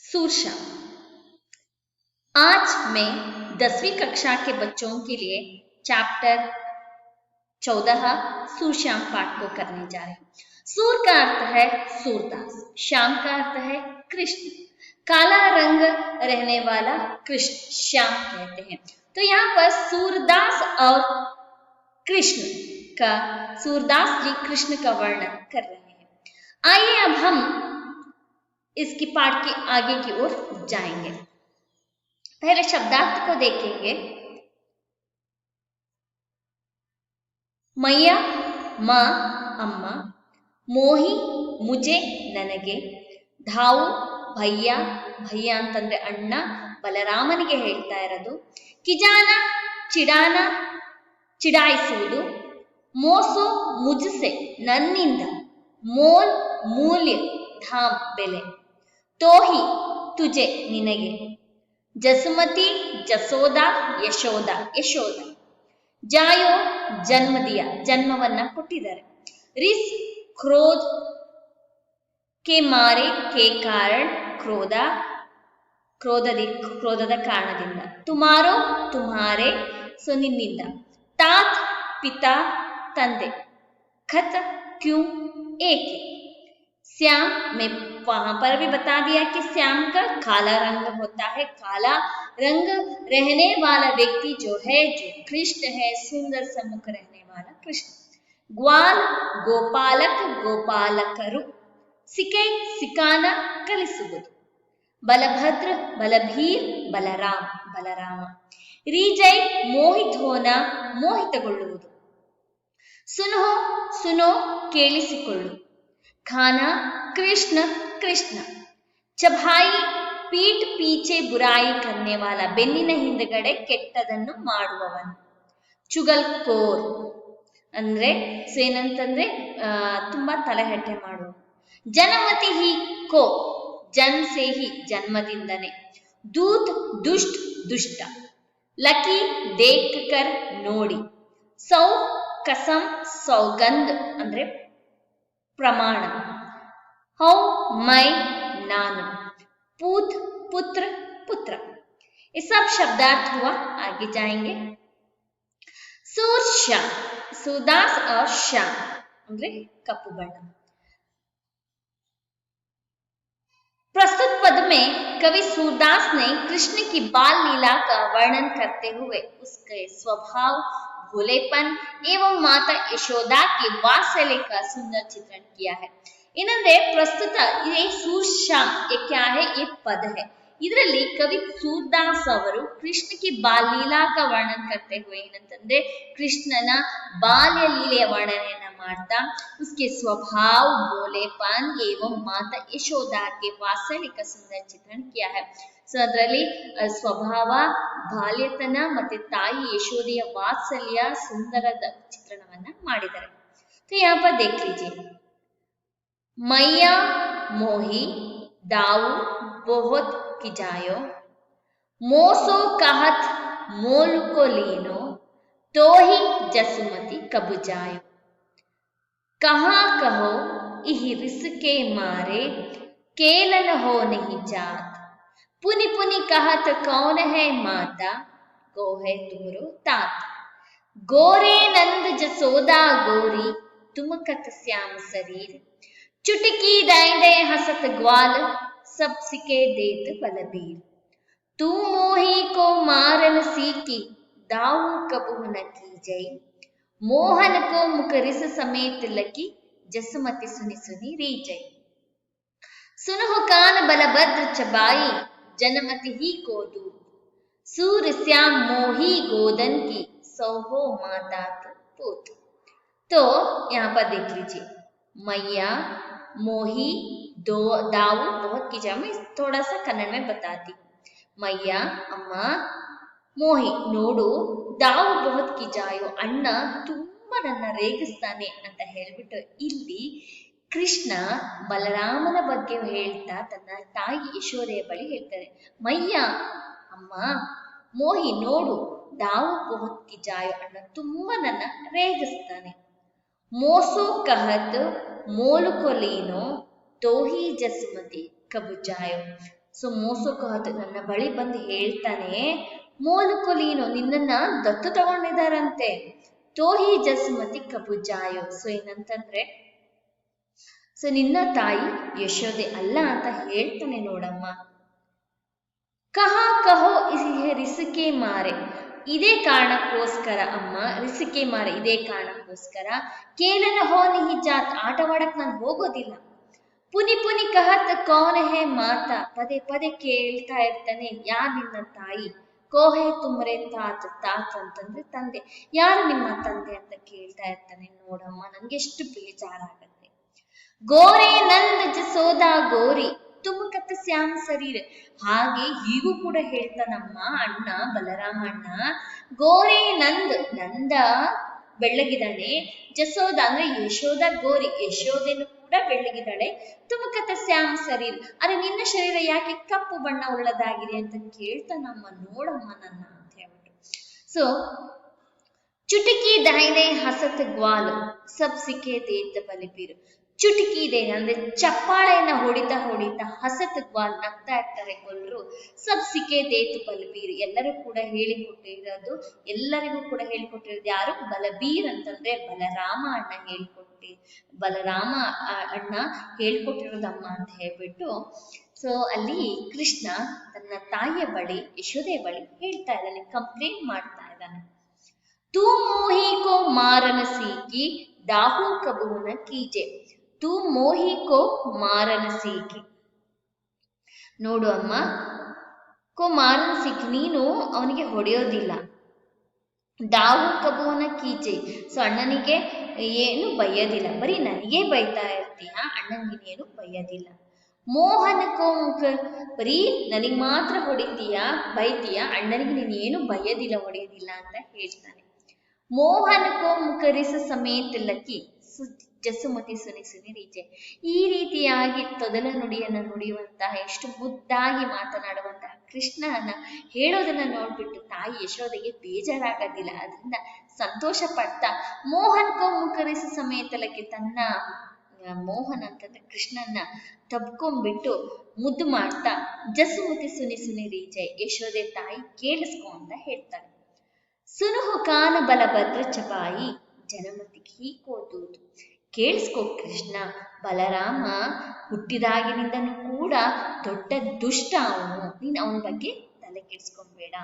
सूरश्याम। आज मैं 10वीं कक्षा के बच्चों के लिए चैप्टर 14 सूरश्याम पाठ को करने जा रहे हैं। सूर का अर्थ है सूरदास, श्याम का अर्थ है कृष्ण, काला रंग रहने वाला कृष्ण श्याम कहते हैं। तो यहाँ पर सूरदास और कृष्ण का, सूरदास जी कृष्ण का वर्णन कर रहे हैं। आइए अब हम इसकी पाठ के आगे की ओर जाएंगे। पहले शब्दार्थ को देखेंगे। मैया माँ अम्मा, ಮೋಹಿ ಮುಜೆ ನನಗೆ, ಧಾವು ಭಯ್ಯ, ಭಯ್ಯ ಅಂತಂದ್ರೆ ಅಣ್ಣ, ಬಲರಾಮನಿಗೆ ಹೇಳ್ತಾ ಇರೋದು. ಕಿಜಾನ ಚಿಡಾನ ಚಿಡಾಯಿಸುವುದು, ಮೋಸೋ ಮುಜಸೆ ನನ್ನಿಂದ, ಮೋಲ್ ಮೂಲ್ಯ ಧಾಮ್ ಬೆಲೆ, ತೋಹಿ ತುಜೆ ನಿನಗೆ, ಜಸುಮತಿ ಜಸೋದ ಯಶೋದ ಯಶೋದ, ಜಾಯೋ ಜನ್ಮದಿಯ ಜನ್ಮವನ್ನ ಕೊಟ್ಟಿದ್ದಾರೆ, ರಿಸ್ ಕ್ರೋಧ ಕೆ ಮಾರೆ ಕೆ ಕಾರಣ ಕ್ರೋಧ ಕ್ರೋಧದ ಕಾರಣದಿಂದ, ತುಮಾರೋ ತುಮಾರೆ ಸೊ ನಿನ್ನಿಂದ, तात पिता ತಂದೆ, खत क्यों एके, श्याम में वहां पर भी बता दिया कि श्याम का काला रंग होता है, काला रंग रहने वाला व्यक्ति जो है, जो कृष्ण है, सुंदर सम्मुख रहने वाला कृष्ण. ग्वाल ಗೋಪಾಲಕ ಗೋಪಾಲಕರು, ಸಿಕೈ ಸಿಕಾನ ಕಲಿಸುವುದು, ಬಲಭದ್ರ ಬಲಭೀರ್ ಬಲರಾಮ ಬಲರಾಮ, ರೀಜೈ ಮೋಹಿತೋನ ಮೋಹಿತಗೊಳ್ಳುವುದು, ಸುನೋ ಸುನೋ ಕೇಳಿಸಿಕೊಳ್ಳು, ಖಾನ ಕೃಷ್ಣ ಕೃಷ್ಣ, ಚಭಾಯಿ ಪೀಠ ಪೀಚೆ ಬುರಾಯಿ ಕನ್ನೆ ವಾಲ ಬೆನ್ನಿನ ಹಿಂದಗಡೆ ಕೆಟ್ಟದನ್ನು ಮಾಡುವವನು, ಚುಗಲ್ ಕೋರ್ ಅಂದ್ರೆ ಏನಂತಂದ್ರೆ ತುಂಬಾ ತಲೆಹರಟೆ ಮಾಡುವ, ಜನಮತಿ ಹಿ ಕೋ ಜನ್ ಸೇ ಹಿ ಜನ್ಮದಿಂದನೇ, ದೂತ್ ದುಷ್ಟ ದುಷ್ಟ, ಲಕಿ ದೇಖ್ ಕರ್ ನೋಡಿ, ಸೌ ಕಸಂ ಸೌಗಂಧ ಅಂದ್ರೆ ಪ್ರಮಾಣ, ಹೌ ಮೈ ನಾನು, पूत पुत्र पुत्र. ये सब शब्दार्थ हुआ. आगे जाएंगे. सूर श्याम, सूरदास और श्याम ಅಂದ್ರೆ ಕಪ್ಪು ಬಣ್ಣ. प्रस्तुत पद में कवि सूरदास ने कृष्ण की बाल लीला का वर्णन करते हुए उसके स्वभाव, भोलेपन एवं माता यशोदा के वात्सल्य का सुंदर चित्रण किया है. ಏನಂದ್ರೆ ಪ್ರಸ್ತುತ ಇದೇ सूरश्याम ये क्या है, ये पद है. ಇದರಲ್ಲಿ ಕವಿ ಸೂರದಾಸ್ ಅವರು ಕೃಷ್ಣ ಕಿ ಬಾಲ್ ಲೀಲಾ का वर्णन करते हुए ಏನಂತಂದ್ರೆ ಕೃಷ್ಣನ ಬಾಲ್ಯ ಲೀಲೆಯ ವರ್ಣನೆಯನ್ನ ಮಾಡ್ತಾ उसके स्वभाव, भोलेपन एवं माता यशोदा के वात्सल्य का सुंदर चित्रण किया है. ಸೊ ಅದರಲ್ಲಿ ಸ್ವಭಾವ, ಬಾಲ್ಯತನ ಮತ್ತೆ ತಾಯಿ ಯಶೋದೆಯ ವಾತ್ಸಲ್ಯ ಸುಂದರದ ಚಿತ್ರಣವನ್ನ ಮಾಡಿದ್ದಾರೆ. तो यहाँ पर देख लीजिए. मैया मोही दाऊ बहुत किजायो, मोसो कहत मोल को लीनो, तो ही जसुमती कब जायो, कहाँ कहो इह रिस के मारे, केलन हो नहीं जात, पुनि पुनि कहत कौन है माता, गो है तुमरो तात, गोरे नंद जसोदा गोरी, तुम कत श्याम शरीर, चुटकी डांडे हसत ग्वाल, सब सिके देत बलबीर, तू मोही को मारन सीकी, दाऊ कबू न की जई, मोहन को मुकरिस समेत लकी, जसमति सुनि सुनि रीजई, सुनहु कान बलभद्र चबाई, जनमति ही को दूर, सूर श्याम मोही गोदन की, सोहो माता पूत. तो यहाँ पर देख लीजिए. मैया मोही दो दाऊ बहुत की जगह मैं थोड़ा सा कन्नड़ में बताती हूँ. मैया अम्मा, मोही ನೋಡು, दाऊ बहुत की जायो ಅಣ್ಣ ತುಂಬಾ ನನ್ನ ರೇಗಿಸ್ತಾನೆ ಅಂತ ಹೇಳ್ಬಿಟ್ಟು ಇಲ್ಲಿ ಕೃಷ್ಣ ಬಲರಾಮನ ಬಗ್ಗೆ ಹೇಳ್ತಾ ತನ್ನ ತಾಯಿ ಯಶೋದೆಯ ಬಳಿ ಹೇಳ್ತಾರೆ. ಮಯ್ಯ ಅಮ್ಮ, ಮೋಹಿ ನೋಡು, दाऊ बहुत की जायो ಅಣ್ಣ ತುಂಬಾ ನನ್ನ ರೇಗಿಸ್ತಾನೆ, मोसो कहत मोल को लीनो, तो ही जसमती कब जायो. ಸೊ ಮೋಸು ಕಹತ್ ನನ್ನ ಬಳಿ ಬಂದು ಹೇಳ್ತಾನೆ, ಮೋಲುಕೊಲೀನು ನಿನ್ನನ್ನ ದತ್ತು ತಗೊಂಡಿದಾರಂತೆ. ತೋಹಿ ಜಸ್ಮತಿ ಕಬುಜಾಯೋ. ಸೊ ಏನಂತಂದ್ರೆ, ಸೊ ನಿನ್ನ ತಾಯಿ ಯಶೋದೆ ಅಲ್ಲ ಅಂತ ಹೇಳ್ತಾನೆ ನೋಡಮ್ಮ. ಕಹಾ ಕಹೋ ರಿಸಿಕೆ ಮಾರೆ. ಇದೇ ಕಾರಣಕ್ಕೋಸ್ಕರ ಅಮ್ಮ, ರಿಸಿಕೆ ಮಾರೆ ಇದೇ ಕಾರಣಕ್ಕೋಸ್ಕರ. ಕೇಲನ ಹೋ ನಿಹಿ ಜಾತ್, ಆಟವಾಡಕ್ ನಾನು ಹೋಗೋದಿಲ್ಲ. ಪುನಿ ಪುನಿ ಕಹತ್ ಕೌನ್ ಹೇ ಮಾತಾ, ಪದೇ ಪದೇ ಕೇಳ್ತಾ ಇರ್ತಾನೆ, ಯಾರ್ ನಿನ್ನ ತಾಯಿ. ಕೋಹೆ ತುಮ್ರೆ ತಾತ್, ತಾತ್ ಅಂತಂದ್ರೆ ತಂದೆ, ಯಾರು ನಿಮ್ಮ ತಂದೆ ಅಂತ ಕೇಳ್ತಾ ಇರ್ತಾನೆ ನೋಡಮ್ಮ. ನನ್ಗೆ ಎಷ್ಟು ಬೇಜಾರಾಗತ್ತೆ. ಗೋರೆ ನಂದ್ ಜಸೋದಾ ಗೋರಿ ತುಮ್ ಕತ್ ಶ್ಯಾಮ್ ಶರೀರ್. ಹಾಗೆ ಹೀಗೂ ಕೂಡ ಹೇಳ್ತಾನಮ್ಮ ಅಣ್ಣ, ಬಲರಾಮ ಅಣ್ಣ. ಗೋರೆ ನಂದ್, ನಂದ ಬೆಳ್ಳಗಿದ್ದಾನೆ. ಜಸೋದ ಅಂದ್ರೆ ಯಶೋದ, ಗೋರಿ ಯಶೋದೆನು ಕೂಡ ಬೆಳ್ಳಗಿದ್ದಾಳೆ. ತುಮ್ ಕತ್ ಶ್ಯಾಮ್ ಶರೀರ್, ಅರೆ ನಿನ್ನ ಶರೀರ ಯಾಕೆ ಕಪ್ಪು ಬಣ್ಣ ಉಳ್ಳದಾಗಿದೆ ಅಂತ ಕೇಳ್ತಾನಮ್ಮ ನೋಡಮ್ಮ ನನ್ನ ಅಂತ ಹೇಳ್ಬಿಟ್ಟು. ಸೊ ಚುಟಕಿ ದಾಯಿದೆ ಹಸತ್ ಗ್ವಾಲ್ ಸಬ್ ಸಿಕ್ಕೆ ದೇತ್ ಬಲಿಪೀರ್. ಚುಟಕಿ ಇದೆ ಅಂದ್ರೆ ಚಪ್ಪಾಳೆಯನ್ನ ಹೊಡಿತಾ ಹೊಡಿತಾ ಹಸತ್ ಗ್ವಾಲ್ ನಗ್ತಾ ಇರ್ತಾರೆ ಗೊಲ್ರು. ಸಬ್ ಸಿಕ್ಕೆ ದೇತ್ ಬಲಬೀರ್, ಎಲ್ಲರೂ ಕೂಡ ಹೇಳಿಕೊಟ್ಟಿರೋದು, ಎಲ್ಲರಿಗೂ ಕೂಡ ಹೇಳಿಕೊಟ್ಟಿರೋದು ಯಾರು? ಬಲಬೀರ್ ಅಂತಂದ್ರೆ ಬಲರಾಮ ಅಣ್ಣ ಬಲರಾಮ ಅಣ್ಣ ಹೇಳ್ಕೊಟ್ಟಿರೋದಮ್ಮ ಅಂತ ಹೇಳ್ಬಿಟ್ಟು. ಸೊ ಅಲ್ಲಿ ಕೃಷ್ಣ ತನ್ನ ತಾಯಿಯ ಬಳಿ, ಯಶೋದೆ ಬಳಿ ಹೇಳ್ತಾ ಇದ್ದಾನೆ, ಕಂಪ್ಲೇಂಟ್ ಮಾಡ್ತಾ ಇದ್ದಾನೆ. ತೂ ಮೋಹಿ ಕೋ ಮಾರನ ಸೀಕಿ ಡಾಹು ಕಬೂನ ಕೀಜೆ. ತೂ ಮೋಹಿ ಕೋ ಮಾರನ ಸೀಕಿ. ನೋಡು ಅಮ್ಮ, ಕೋ ಮಾರನ ಸೀಕಿ, ನೀನು ಅವನಿಗೆ ಹೊಡೆಯೋದಿಲ್ಲ. ಡಾಹು ಕಬೂನ ಕೀಜೆ, ಸೊ ಅಣ್ಣನಿಗೆ ಏನು ಬೈಯೋದಿಲ್ಲ, ಬರೀ ನನಗೆ ಬೈತಾ ಇರ್ತೀಯ, ಅಣ್ಣನಿಗೇನು ಬೈಯೋದಿಲ್ಲ. ಮೋಹನ ಕೋ ಮುಖ, ಬರೀ ನನಗೆ ಮಾತ್ರ ಹೊಡಿತೀಯ ಬೈತೀಯ, ಅಣ್ಣನಿಗೆ ನೀನು ಏನು ಬೈಯೋದಿಲ್ಲ ಹೊಡೆಯೋದಿಲ್ಲ ಅಂತ ಹೇಳ್ತಾನೆ. ಮೋಹನ ಕೋ ಮುಖರಿಸ ಸಮೇತ ಲಕ್ಕಿ ಜಸುಮತಿ ಸುನಿ ಸುನಿ ರೀಚೆ. ಈ ರೀತಿಯಾಗಿ ತೊದಲ ನುಡಿಯನ್ನು ನುಡಿಯುವಂತಹ, ಎಷ್ಟು ಮುದ್ದಾಗಿ ಮಾತನಾಡುವಂತಹ ಕೃಷ್ಣನ ಹೇಳೋದನ್ನ ನೋಡ್ಬಿಟ್ಟು ತಾಯಿ ಯಶೋದೆಗೆ ಬೇಜಾರಾಗೋದಿಲ್ಲ, ಅದರಿಂದ ಸಂತೋಷ ಪಡ್ತಾ ಮೋಹನ್ ಕೋ ಮುಖರಿಸ ಸಮೇತಲಕ್ಕೆ ತನ್ನ ಮೋಹನ್ ಅಂತಂದ್ರೆ ಕೃಷ್ಣನ್ನ ತಬ್ಕೊಂಡ್ಬಿಟ್ಟು ಮುದ್ದು ಮಾಡ್ತಾ ಜಸುಮತಿ ಸುನಿ ಸುನಿ ರೀಚೆ, ಯಶೋದೆ ತಾಯಿ ಕೇಳಿಸ್ಕೊ ಅಂತ ಹೇಳ್ತಾಳೆ. ಸುನುಹು ಕಾನ ಬಲಭದ್ರ ಚಪಾಯಿ ಜನಮತಿ ಹೀಕೋದೂದು. ಕೇಳಿಸ್ಕೋ ಕೃಷ್ಣ, ಬಲರಾಮ ಹುಟ್ಟಿದಾಗಿನಿಂದನೂ ಕೂಡ ದೊಡ್ಡ ದುಷ್ಟ ಅವನು, ನೀನ್ ಅವನ ಬಗ್ಗೆ ತಲೆ ಕೆಡಿಸ್ಕೊಂಬೇಡ.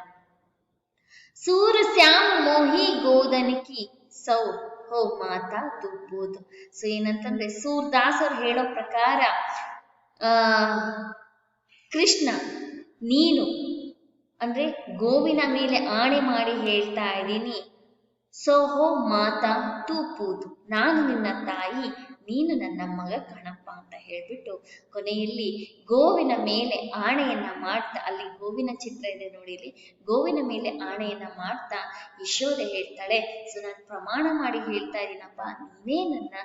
ಸೂರ ಶ್ಯಾಮ್ ಮೋಹಿ ಗೋದನಿಕಿ ಸೌ ಹೋ ಮಾತಾ ತುಪ್ಪೋದು. ಸೊ ಏನಂತಂದ್ರೆ ಸೂರ್ದಾಸ್ ಅವ್ರು ಹೇಳೋ ಪ್ರಕಾರ ಕೃಷ್ಣ ನೀನು ಅಂದ್ರೆ ಗೋವಿನ ಮೇಲೆ ಆಣೆ ಮಾಡಿ ಹೇಳ್ತಾ ಇದ್ದೀನಿ, ಸೋಹೋ ಮಾತಾ ತೂಪೂದು, ನಾನು ನಿನ್ನ ತಾಯಿ, ನೀನು ನನ್ನ ಮಗ ಕಣಪ್ಪ ಅಂತ ಹೇಳ್ಬಿಟ್ಟು ಕೊನೆಯಲ್ಲಿ ಗೋವಿನ ಮೇಲೆ ಆಣೆಯನ್ನ ಮಾಡ್ತಾ, ಅಲ್ಲಿ ಗೋವಿನ ಚಿತ್ರ ಇದೆ ನೋಡಿ, ಇಲ್ಲಿ ಗೋವಿನ ಮೇಲೆ ಆಣೆಯನ್ನ ಮಾಡ್ತಾ ಯಶೋದೆ ಹೇಳ್ತಾಳೆ, ಸೊ ನಾನು ಪ್ರಮಾಣ ಮಾಡಿ ಹೇಳ್ತಾ ಇದ್ದೀನಪ್ಪ, ನೀನೇ ನನ್ನ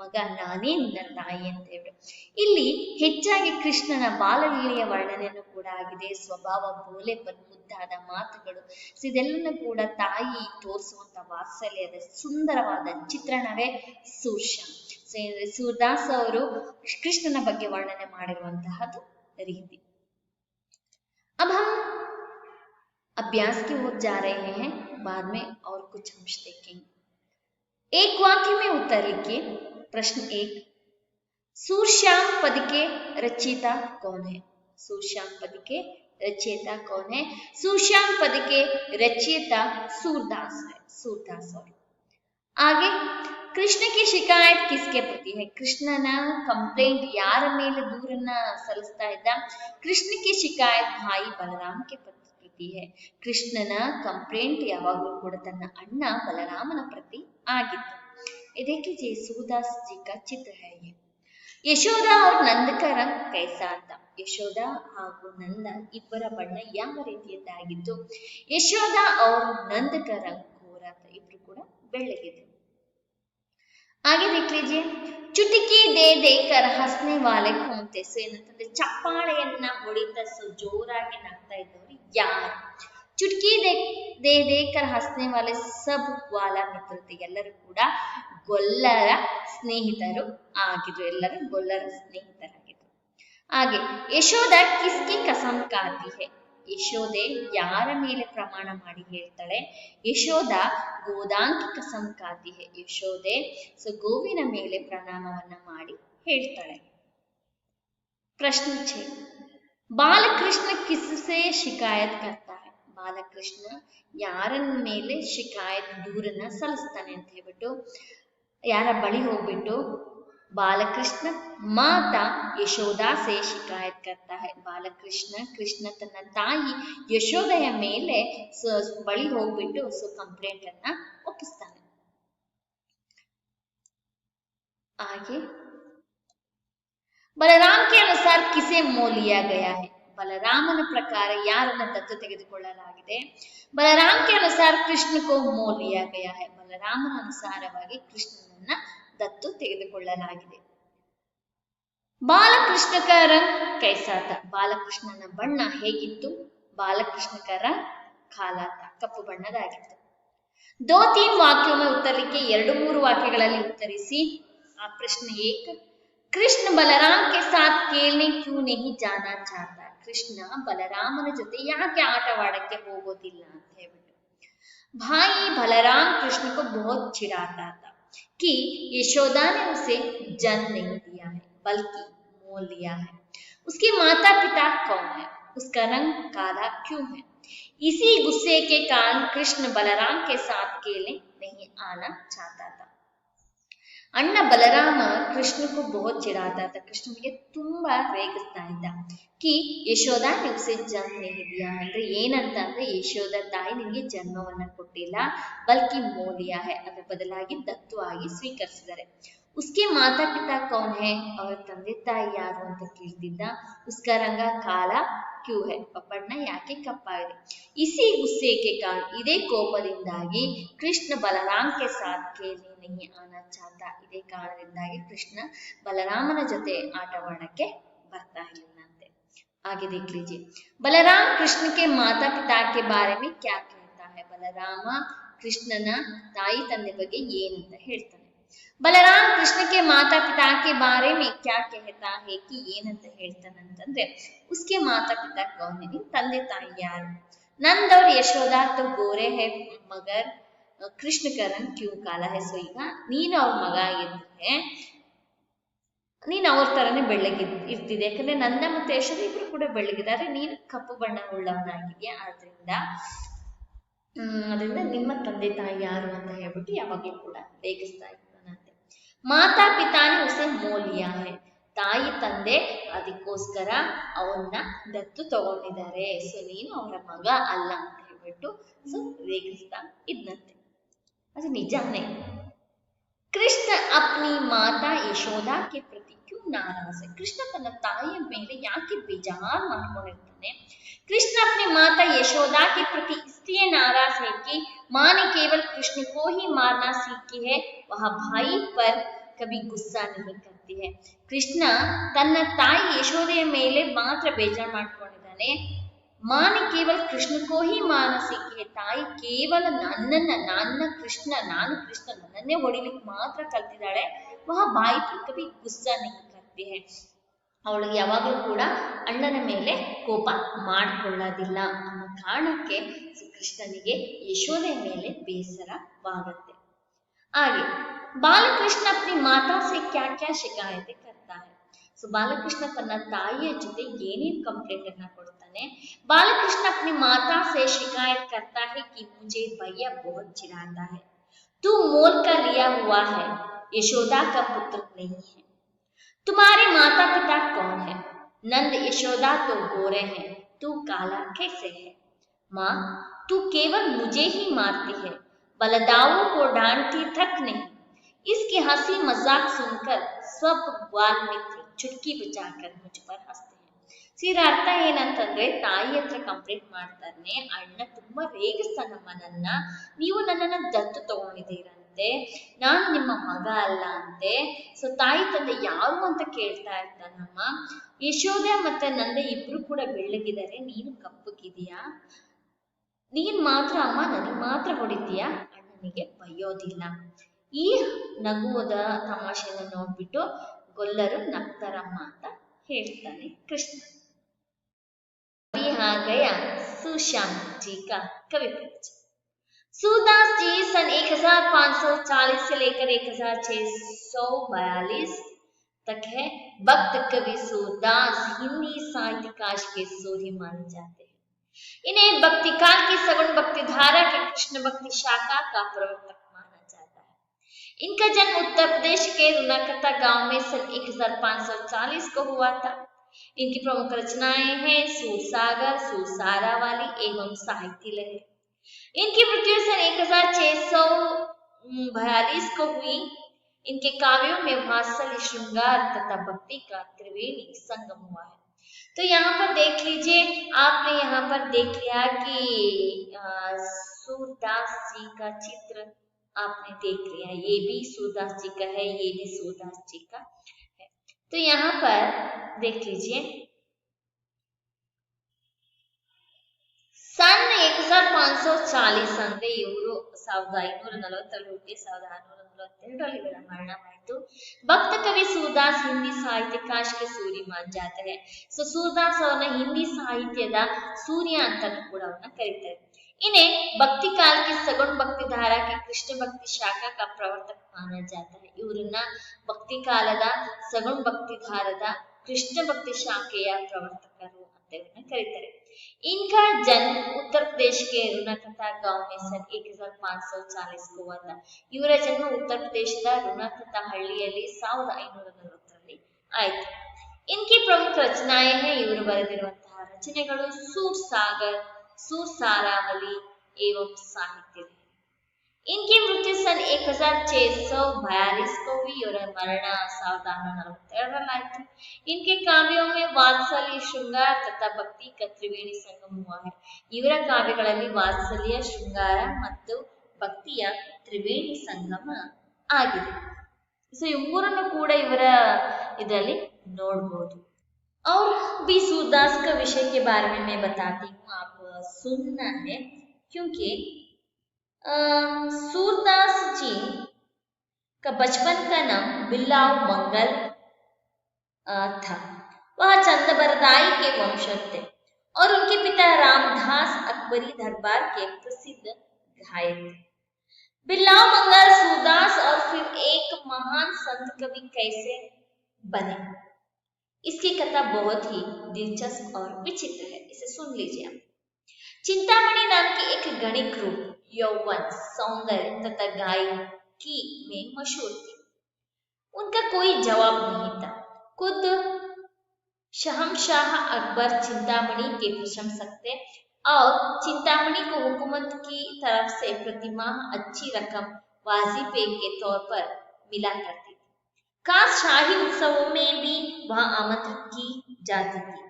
ಮಗ, ನಾನೇ ನಿನ್ನ ತಾಯಿ ಅಂತ ಹೇಳ್ಬಿಟ್ಟು. ಇಲ್ಲಿ ಹೆಚ್ಚಾಗಿ ಕೃಷ್ಣನ ಬಾಲಲೀಲೆಯ ವರ್ಣನೆಯನ್ನು ಕೂಡ ಆಗಿದೆ. ಸ್ವಭಾವ, ಬೋಲೆ, ಮುದ್ದಾದ ಮಾತುಗಳು, ಸೊ ಇದೆಲ್ಲನೂ ಕೂಡ ತಾಯಿ ತೋರಿಸುವಂತ ವಾತ್ಸಲ್ಯದ ಸುಂದರವಾದ ಚಿತ್ರಣವೇ ಸೂರ್ಶ್ಯಾಮ್. ಸೊ ಸೂರ್ದಾಸ್ ಅವರು ಕೃಷ್ಣನ ಬಗ್ಗೆ ವರ್ಣನೆ ಮಾಡಿರುವಂತಹದ್ದು ರೀತಿ. अब हम अभ्यास की ओर जा रहे हैं, बाद में और कुछ अंश देखेंगे. एक वाक्य में उत्तर लिखिए. प्रश्न 1, सूरश्याम पद के रचयिता कौन है? सूरश्याम पद के रचयिता कौन है? सूरश्याम पद के रचयिता सूरदास है, सूरदास. और आगे, कृष्ण की शिकायत किसके प्रति है? कृष्णನ ಕಂಪ್ಲೇಂಟ್ ಯಾರ ಮೇಲೆ ದೂರನ್ನ ಸಲ್ಲಿಸ್ತಾ ಇದ್ದ? ಕೃಷ್ಣ की ಶಿಕಾಯತ್ ಭಾಯಿ ಬಲರಾಮ್ के ಪ್ರತಿ है. ಕೃಷ್ಣನ ಕಂಪ್ಲೇಂಟ್ ಯಾವಾಗಲೂ ಕೂಡ ತನ್ನ ಅಣ್ಣ ಬಲರಾಮನ ಪ್ರತಿ ಆಗಿತ್ತು. ಇದಕ್ಕೆ ಜೆ सूरदास जी का चित्र है ये. ಯಶೋಧ और ನಂದ का रंग कैसा था? ಯಶೋಧ ಹಾಗೂ ನಂದ ಇಬ್ಬರ ಬಣ್ಣ ಯಾವ ರೀತಿಯದ್ದಾಗಿತ್ತು? ಯಶೋಧ और ನಂದ का रंग गोरा था, ಇಬ್ರು ಕೂಡ ಬೆಳ್ಳಗಿದ್ರು. आगे देख लीजिए. चुटकी दे देकर हंसने वाले कौन थे? ಸೊ ಏನಂತಂದ್ರೆ ಚಪ್ಪಾಳೆಯನ್ನ ಹೊಡಿತಾ ಜೋರಾಗಿ ನಗ್ತಾ ಇದ್ದವರು ಯಾರು? ಚುಟ್ಕಿ ದೇ ದೇಕರ್ ಹಸ್ನೆ ವಾಲೆ ಸಬ್ ವಾಲಾ ಮಿತ್ರತೆ, ಎಲ್ಲರೂ ಕೂಡ ಗೊಲ್ಲರ ಸ್ನೇಹಿತರು ಆಗಿದ್ರು, ಎಲ್ಲರೂ ಗೊಲ್ಲರ ಸ್ನೇಹಿತರಾಗಿದ್ರು. ಹಾಗೆ ಯಶೋಧ ಕಿಸ್ಕಿ ಕಸಂ ಕಾತಿ ಹೈ, ಯಶೋದೆ ಯಾರ ಮೇಲೆ ಪ್ರಮಾಣ ಮಾಡಿ ಹೇಳ್ತಾಳೆ? ಯಶೋಧ ಗೋದಾಂಕಿ ಕಸಂ ಕಾತಿ ಹೈ, ಯಶೋದೆ ಗೋವಿನ ಮೇಲೆ ಪ್ರಣಾಮವನ್ನ ಮಾಡಿ ಹೇಳ್ತಾಳೆ. ಪ್ರಶ್ನೆ ಛೇ, ಬಾಲಕೃಷ್ಣ ಕಿಸ್ಸೆ ಶಿಕಾಯತ್ ಕರ್ತಾ ಹೈ, ಬಾಲಕೃಷ್ಣ ಯಾರ ಮೇಲೆ ಶಿಕಾಯತ್ ದೂರನ್ನ ಸಲ್ಲಿಸ್ತಾನೆ ಅಂತ ಹೇಳ್ಬಿಟ್ಟು, ಯಾರ ಬಳಿ ಹೋಗ್ಬಿಟ್ಟು ಬಾಲಕೃಷ್ಣ ಮಾತಾ ಯಶೋದಾ ಸೇ ಶಿಕಾಯತ್ ಕರ್ತಾ ಹೈ, ಬಾಲಕೃಷ್ಣ ಕೃಷ್ಣ ತನ್ನ ತಾಯಿ ಯಶೋದೆಯ ಮೇಲೆ ಬಳಿ ಹೋಗ್ಬಿಟ್ಟು ಕಂಪ್ಲೇಂಟ್ ಅನ್ನ ಒಪ್ಪಿಸ್ತಾನೆ. ಹಾಗೆ ಬಲರಾಮ್ ಕೆ ಅನುಸಾರ ಕಿಸೆ ಮೋಲ್ ಲಿಯಾ ಗಯಾ ಹೈ, ಬಲರಾಮನ ಪ್ರಕಾರ ಯಾರನ್ನ ದತ್ತು ತೆಗೆದುಕೊಳ್ಳಲಾಗಿದೆ? ಬಲರಾಮ್ ಕೆ ಅನುಸಾರ ಕೃಷ್ಣ ಕೋ ಮೋಲ್ ಲಿಯಾ ಗಯಾ ಹೈ, ಬಲರಾಮನ ಅನುಸಾರವಾಗಿ ಕೃಷ್ಣನನ್ನ ದತ್ತು ತೆಗೆದುಕೊಳ್ಳಲಾಗಿದೆ. ಬಾಲಕೃಷ್ಣ ಕ ರಂಗ್ ಕೈಸಾ ಥಾ, ಬಾಲಕೃಷ್ಣನ ಬಣ್ಣ ಹೇಗಿತ್ತು? ಬಾಲಕೃಷ್ಣ ಕ ರಂಗ್ ಕಾಲಾ ಥಾ, ಕಪ್ಪು ಬಣ್ಣದಾಗಿತ್ತು. ದೋ ತೀನ್ ವಾಕ್ಯೋ ಮೇ ಉತ್ತರ ಲಿಖೆ, 2-3 ವಾಕ್ಯಗಳಲ್ಲಿ ಉತ್ತರಿಸಿ. ಆ ಪ್ರಶ್ನೆ ಏಕ, ಕೃಷ್ಣ ಬಲರಾಮ್ ಕೆ ಸಾಥ್ ಖೇಲ್ನೆ ಕ್ಯೂ ನಹಿ ಜಾನಾ ಚಾಹತಾ, ಕೃಷ್ಣ ಬಲರಾಮನ ಜೊತೆ ಯಾಕೆ ಆಟವಾಡಕ್ಕೆ ಹೋಗೋದಿಲ್ಲ ಅಂತ ಹೇಳ್ಬಿಟ್ಟು. ಭಾಯಿ ಬಲರಾಮ್ ಕೃಷ್ಣ ಕೋ ಬಹುತ್ ಚಿಡಾತಾ ಥಾ कि यशोदा ने उसे जन्म नहीं दिया है बल्कि मोल लिया है, उसके माता पिता कौन है, उसका रंग काला क्यों है? इसी गुस्से के कारण कृष्ण बलराम के साथ खेलने नहीं आना चाहता था. ಅಣ್ಣ ಬಲರಾಮ ಕೃಷ್ಣಕ್ಕೂ ಬಹುತ್ ಚಿಡಾತಾ था, ಕೃಷ್ಣನಿಗೆ ತುಂಬಾ ರೇಗಿಸ್ತಾ ಇದ್ದ. ಕಿ ಯಶೋದಾ ने उसे जन्म नहीं दिया, ಅಂದ್ರೆ ಏನಂತ ಅಂದ್ರೆ ಯಶೋದ ತಾಯಿ ನಿನಗೆ ಜನ್ಮವನ್ನ ಕೊಟ್ಟಿಲ್ಲ, ಬಲ್ಕಿ ಮೋಲಿಯಾ ಹೈ, ಅದರ ಬದಲಾಗಿ ದತ್ತು ಆಗಿ ಸ್ವೀಕರಿಸಿದ್ದಾರೆ. ಉಸ್ಕೆ ಮಾತಾ ಪಿತಾ ಕೌನ್ ಹೈ, ಅವರ ತಂದೆ ತಾಯಿ ಯಾರು ಅಂತ ಕೇಳ್ತಿದ್ದ. ಉಸ್ಕಾ ರಂಗ ಕಾಲ ಕ್ಯೂ ಹೈ, ಬಣ್ಣ ಯಾಕೆ ಕಪ್ಪಾಗಿದೆ. ಇಸಿ ಗುಸ್ಸೆಗೆ ಕಾರಣ, ಇದೇ ಕೋಪದಿಂದಾಗಿ ಕೃಷ್ಣ ಬಲರಾಮ್ ಕೆ ಸಾಥ್ ಖೇಲ್ನೆ ನಹಿ ಆನಾ ಚಾಹತಾ, ಇದೇ ಕಾರಣದಿಂದಾಗಿ ಕೃಷ್ಣ ಬಲರಾಮನ ಜೊತೆ ಆಟವಾಡಕ್ಕೆ ಬರ್ತಾ ಇರಲಿಲ್ಲಂತೆ. आगे देख लीजिए, बलराम कृष्ण के माता पिता के बारे में क्या कहता है, ಬಲರಾಮ ಕೃಷ್ಣನ ತಾಯಿ ತಂದೆ ಬಗ್ಗೆ ಏನಂತ ಹೇಳ್ತಾನೆ? ಬಲರಾಮ್ ಕೃಷ್ಣ के माता पिता के बारे में क्या कहता है कि ಏನಂತ ಹೇಳ್ತಾನಂತಂದ್ರೆ, उसके माता पिता कौन है, ತಂದೆ ತಾಯಿ ಯಾರು? नंद और यशोदा तो गोरे है मगर कृष्ण का रंग क्यों काला है, ಸೊ ಈಗ ನೀನು ಅವ್ರ ಮಗ ಆಗಿದ್ರೆ ನೀನು ಅವ್ರ ತರನೇ ಬೆಳ್ಳಗೆ ಇರ್ತಿದೆ, ಯಾಕಂದ್ರೆ ನಂದ ಮತ್ತೆ ಯಶೋದ ಇಬ್ರು ಕೂಡ ಬೆಳ್ಳಗಿದ್ದಾರೆ, ನೀನು ಕಪ್ಪು ಬಣ್ಣ ಉಳ್ಳವನಾಗಿದ್ಯಾ, ಅದರಿಂದ ನಿಮ್ಮ ತಂದೆ ತಾಯಿ ಯಾರು ಅಂತ ಹೇಳ್ಬಿಟ್ಟು ಯಾವಾಗಲೂ ಕೂಡ ರೇಗಿಸ್ತಾ ಇರ್ತಾನಂತೆ. ಮಾತಾ ಪಿತಾನೆ ಉಸೆ ಮೋಲಿಯಾ ಹೈ, ತಾಯಿ ತಂದೆ ಅದಕ್ಕೋಸ್ಕರ ಅವನ್ನ ದತ್ತು ತಗೊಂಡಿದ್ದಾರೆ, ಸೊ ನೀನು ಅವರ ಮಗ ಅಲ್ಲ ಅಂತ ಹೇಳ್ಬಿಟ್ಟು ರೇಗಿಸ್ತಾ ಇದ್ನಂತೆ. ಅದು ನಿಜಾನೇ. ಕೃಷ್ಣ ಅಪ್ನಿ ಮಾತಾ ಯಶೋದಾ ಕೆ ಪ್ರತಿ ಕ್ಯೂ ನಾರಾಜ್ ಹೈ, ಕೃಷ್ಣ ತನ್ನ ತಾಯಿಯ ಮೇಲೆ ಯಾಕೆ ಬೇಜಾರು ಮಾಡ್ಕೊಂಡಿರ್ತಾನೆ? कृष्ण अपनी माता यशोदा के प्रति इसलिए नाराज है कि माँ ने केवल कृष्ण को ही मारना सीखी है, वह भाई पर कभी गुस्सा नहीं करती है. कृष्ण ತನ್ನ ತಾಯಿ ಯಶೋದೆಯ ಮೇಲೆ ಮಾತ್ರ ಬೇಜಾರು ಮಾಡ್ಕೊಂಡಿದ್ದಾನೆ. माँ ने केवल कृष्ण को ही मारना सीखी है, ತಾಯಿ ಕೇವಲ ನಾನು ಕೃಷ್ಣ ನನ್ನನ್ನೇ ಹೊಡಿಲಿಕ್ಕೆ ಮಾತ್ರ ಕಲ್ತಿದ್ದಾಳೆ. वह भाई पर कभी गुस्सा नहीं करती है, ಅವಳಿಗೆ ಯಾವಾಗಲೂ ಕೂಡ ಅಣ್ಣನ ಮೇಲೆ ಕೋಪ ಮಾಡಿಕೊಳ್ಳೋದಿಲ್ಲ ಅನ್ನೋ ಕಾರಣಕ್ಕೆ ಕೃಷ್ಣನಿಗೆ ಯಶೋದೆ ಮೇಲೆ ಬೇಸರವಾಗುತ್ತೆ. ಹಾಗೆ ಬಾಲಕೃಷ್ಣ अपनी माता से क्या क्या शिकायतें करता है, ಸೊ ಬಾಲಕೃಷ್ಣ ತನ್ನ ತಾಯಿಯ ಜೊತೆ ಏನೇನು ಕಂಪ್ಲೇಂಟ್ ಅನ್ನ ಕೊಡ್ತಾನೆ? ಬಾಲಕೃಷ್ಣ अपनी माता से शिकायत करता है कि मुझे भैया बहुत चिढ़ाता है, तू मोल का लिया हुआ है, यशोदा का पुत्र नहीं है, तुम्हारे माता पिता कौन है? नंद यशोदा तो गोरे हैं, तू काला कैसे है? माँ तू केवल मुझे ही मारती है, बलदाऊ को डांटती तक नहीं. इसकी हंसी मजाक सुनकर सब बाल मित्र चुटकी बजाकर मुझ पर हंसते हैं. ಇದರ ಅರ್ಥ ಏನಂತಂದ್ರೆ, ತಾಯಿ ಹತ್ರ ಕಂಪ್ಲೇಂಟ್ ಮಾಡ್ತಾನೆ, ಅಣ್ಣ ತುಂಬಾ ರೇಗಿಸ್ತಾನಮ್ಮ ನನ್ನ, ನೀವು ನನ್ನನ್ನ ದತ್ತು ತಗೊಂಡಿದ್ದೀರಂತೆ, ನಾನು ನಿಮ್ಮ ಮಗ ಅಲ್ಲ ಅಂತೆ. ಸೊ ತಾಯಿ ತಂದೆ ಯಾರು ಅಂತ ಕೇಳ್ತಾ ಇರ್ತಾನಮ್ಮ. ಯಶೋದೆ ಮತ್ತೆ ನಂದೆ ಇಬ್ರು ಕೂಡ ಬೆಳ್ಳಗಿದ್ದಾರೆ, ನೀನು ಕಪ್ಪಗಿದೀಯಾ, ನೀನ್ ಮಾತ್ರ ಅಮ್ಮ ನನಗೆ ಮಾತ್ರ ಹೊಡಿತೀಯಾ, ಅಣ್ಣನಿಗೆ ಬೈಯೋದಿಲ್ಲ. ಈ ನಗುವುದ ತಮಾಷೆನ ನೋಡ್ಬಿಟ್ಟು ಗೊಲ್ಲರು ನಗ್ತಾರಮ್ಮ ಅಂತ ಹೇಳ್ತಾನೆ ಕೃಷ್ಣ. अभी आ गया सुशांत जी का कवि परिचय। सूरदास जी सन 1540 से लेकर 1642 तक है। भक्त कवि सूरदास हिंदी साहित्य काश के सूर्य माने जाते हैं। इन्हें भक्ति काल की सगुण भक्ति धारा के कृष्ण भक्ति शाखा का प्रवर्तक माना जाता है। इनका जन्म उत्तर प्रदेश के रुनाकता गांव में सन 1540 को हुआ था। इनकी प्रमुख रचनाएं हैं सूरसागर, सूरसारावली एवं साहित्य लहरी। इनकी मृत्यु सन 1642 को हुई। इनके काव्यों में वात्सल्य, श्रृंगार तथा भक्ति का त्रिवेणी संगम हुआ है। तो यहाँ पर देख लीजिए, आपने यहाँ पर देख लिया कि सूरदास जी का चित्र आपने देख लिया, ये भी सूरदास जी का है, ये भी सूरदास जी का है। तो यहाँ पर देख लीजिए, सन 1540 ಅಂದ್ರೆ ಇವರು 1540 ಹುಟ್ಟಿ 1642 ಇವರ ಮರಣವಾಯಿತು. ಭಕ್ತ ಕವಿ सूरदास हिंदी साहित्य काश के सूर्य मान जाते हैं. ಸೊ सूरदास ಅವರನ್ನ ಹಿಂದಿ ಸಾಹಿತ್ಯದ ಸೂರ್ಯ ಅಂತಾನೂ ಕೂಡ ಅವರನ್ನ ಕರೀತಾರೆ. इन्हें भक्ति काल की सगुण भक्ति धारा के कृष्ण भक्ति शाखा का प्रवर्तक माना जाता है. ಇವರನ್ನ ಭಕ್ತಿ ಕಾಲದ ಸಗುಣ ಭಕ್ತಿ ಧಾರದ ಕೃಷ್ಣ ಭಕ್ತಿ ಶಾಖೆಯ ಪ್ರವರ್ತಕರು ಅಂತ ಇವರನ್ನ ಕರೀತಾರೆ. इनका जन्म उत्तर प्रदेश के रुनाकता गांव में सन 1540 को हुआ था. ಇವರ ಜನ್ಮ ಉತ್ತರ ಪ್ರದೇಶದ ರುನಾಕತಾ ಹಳ್ಳಿಯಲ್ಲಿ 1540ರಲ್ಲಿ ಆಯಿತು. इनकी प्रमुख रचनाएं हैं, ಇವರು ಬರೆದಿರುವಂತಹ ರಚನೆಗಳು सूरसागर, सूरसारावली एवं साहित्य. इनकी मृत्यु सन 1642 को हुई और मरण 1842 इनके काव्यों में वात्सल्य, श्रृंगार तथा भक्ति का त्रिवेणी संगम हुआ है. ಇವರ ಕಾವ್ಯಗಳಲ್ಲಿ ವಾತ್ಸಲ್ಯ, ಶೃಂಗಾರ ಮತ್ತು ಭಕ್ತಿಯ ತ್ರಿವೇಣಿ ಸಂಗಮ ಆಗಿದೆ. ಸೊ ಈ ಮೂರನ್ನು ಕೂಡ ಇವರ ಇದರಲ್ಲಿ ನೋಡಬಹುದು. और भी सूरदास का विषय के बारे में मैं बताती हूँ, आप सुनना है, क्योंकि सूरदास जी का बचपन का नाम बिल्लाव मंगल था. वह चंदबरदाई के वंशज थे और उनके पिता रामदास अकबरी दरबार के प्रसिद्ध गायक थे. बिल्लाव मंगल सूरदास और फिर एक महान संत कवि कैसे बने, इसकी कथा बहुत ही दिलचस्प और विचित्र है. इसे सुन लीजिए आप. चिंतामणि नाम की एक गणिक रूप यौवन, सौंदर्य तथा गायकी में मशहूर थी. उनका कोई जवाब नहीं था. खुद शहंशाह अकबर चिंतामणि के प्रशंसक थे और चिंतामणि को हुकूमत की तरफ से प्रतिमाह अच्छी रकम वाजिबे के तौर पर मिला करती थी. खास शाही उत्सवों में भी वह आमंत्रित की जाती थी.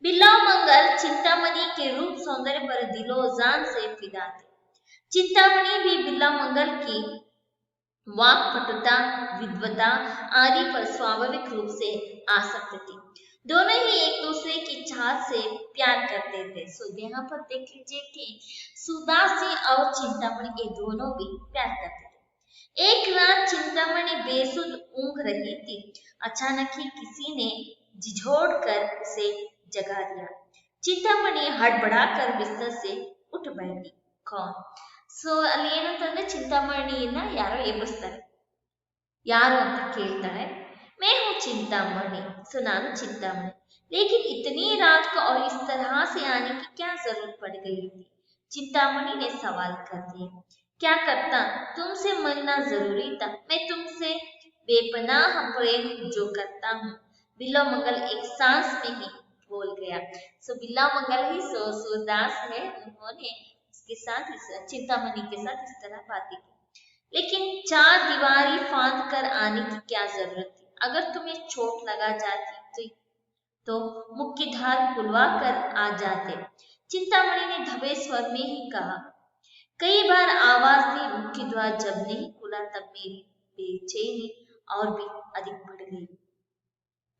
बिल्लाव मंगल चिंतामणि के रूप सौंदर्य पर दिलो जान से फिदा थे. चिंतामणि भी बिल्लाव मंगल की वाक्पटुता, विद्वता आदि पर स्वाभाविक रूप से आसक्त थी. दोनों ही एक दूसरे की चाहत से प्यार करते थे. सो यहाँ पर देख लीजिए कि सूरदास जी और चिंतामणि ये दोनों भी प्यार करते थे. एक रात चिंतामणि बेसुध ऊँघ रही थी. अचानक ही किसी ने झिझोड़ कर उसे जगा दिया. चिंतामणि हड़बड़ाकर बिस्तर से उठ बैठी. कौन? ಸೊ ಅಲ್ಲಿ ಏನಂತಂದ್ರೆ ಚಿಂತಾಮಣಿಯನ್ನ ಯಾರೋ ಎಬ್ಬಿಸ್ತಾರೆ. ಯಾರು ಅಂತ ಕೇಳ್ತಾಳೆ. मैं हूँ चिंतामणि. सो ನಾನು चिंतामणि. लेकिन इतनी रात को और इस तरह से आने की क्या जरूरत पड़ गई थी? चिंतामणि ने सवाल कर दिया. क्या करता, तुमसे मिलना जरूरी था. मैं तुमसे बेपनाह प्रेम जो करता हूँ. बिल्लाव मंगल एक सांस में ही बोल गया. सो बिल्लाव मंगल ही सूरदास है, उन्होंने के साथ चिंतामणि के साथ इस तरह बातें की. लेकिन चार दीवारी फांद कर आने की क्या जरूरत थी? अगर तुम्हें चोट लगा जाती तो मुख्य द्वार खुलवा कर आ जाते. चिंतामणि ने दबे स्वर में ही कहा. कई बार आवाज दी. मुख्य द्वार जब नहीं खुला तब मेरी बेचैनी और भी अधिक बढ़ गई.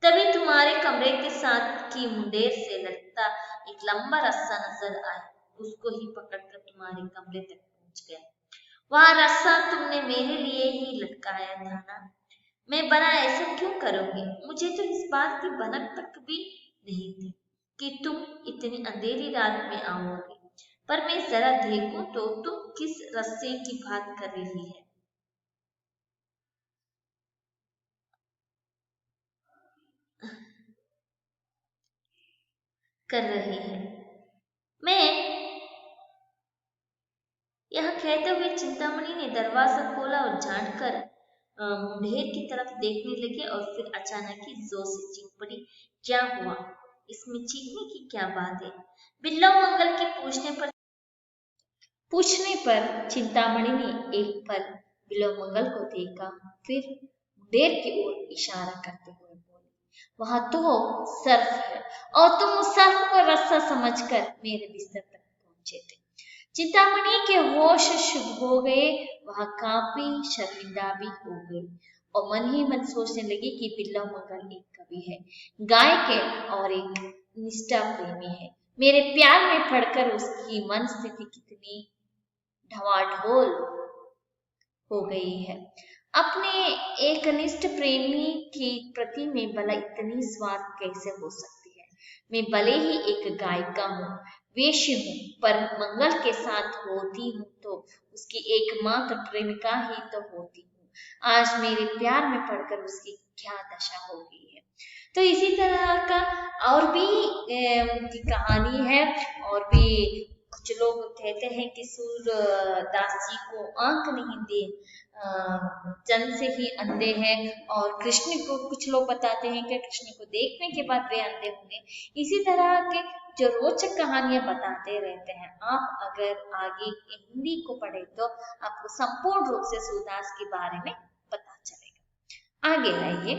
तभी तुम्हारे कमरे के साथ की मुंडेर से लटकता एक लंबा रस्सा नजर आया. उसको ही पकड़कर तुम्हारे कमरे तक पहुंच गया. वह रस्सा तुमने मेरे लिए ही लटकाया था ना. मैं बना ऐसा क्यों करूंगी? मुझे तो इस बात की भनक तक भी नहीं थी कि तुम इतनी अंधेरी रात में आओगे। पर मैं जरा देखूं तो तुम किस रस्से की बात कर रही है। कर रही है मैं यह कहते हुए चिंतामणि ने दरवाजा खोला और झांक कर मुंडेर की तरफ देखने लगे और फिर अचानक ही जोर से चीख पड़ी। क्या हुआ? इसमें चीखने की क्या बात है? बिल्ला मंगल के पूछने पर चिंतामणि ने एक पल बिल्वमंगल को देखा, फिर मुंडेर की ओर इशारा करते हुए बोली, वहां तो सर्फ है और तुम उस सर्फ को रस्सा समझकर मेरे बिस्तर तक पहुंचे थे। चिंतामणि के होश शुभ हो गए, वह काफी शर्मिंदा भी हो गई और मन ही मन सोचने लगी कि बिल्ला मंगल एक कवि है, गायक है और एक निष्ठा प्रेमी है। मेरे प्यार में पड़कर उसकी मन स्थिति कितनी ढवाढोल हो गई है। अपने एकनिष्ठ प्रेमी के प्रति में भला इतनी स्वार्थ कैसे हो सकती है? मैं भले ही एक गायिका हूँ, वेश्य हूँ, पर मंगल के साथ होती हूँ तो उसकी एकमात्र प्रेमिका ही तो होती हूँ। आज मेरे प्यार में पड़कर उसकी क्या दशा हो गई है। तो इसी तरह का और भी उनकी कहानी है। और भी कुछ लोग कहते हैं कि सूरदास जी को आंख नहीं दे, जन्म से ही अंधे हैं। और कृष्ण को कुछ लोग बताते हैं कि कृष्ण को देखने के बाद वे अंधे होंगे। इसी तरह के जो रोचक कहानियां बताते रहते हैं। आप अगर आगे हिंदी को पढ़े तो आपको संपूर्ण रूप से सूरदास के बारे में पता चलेगा। आगे आइए,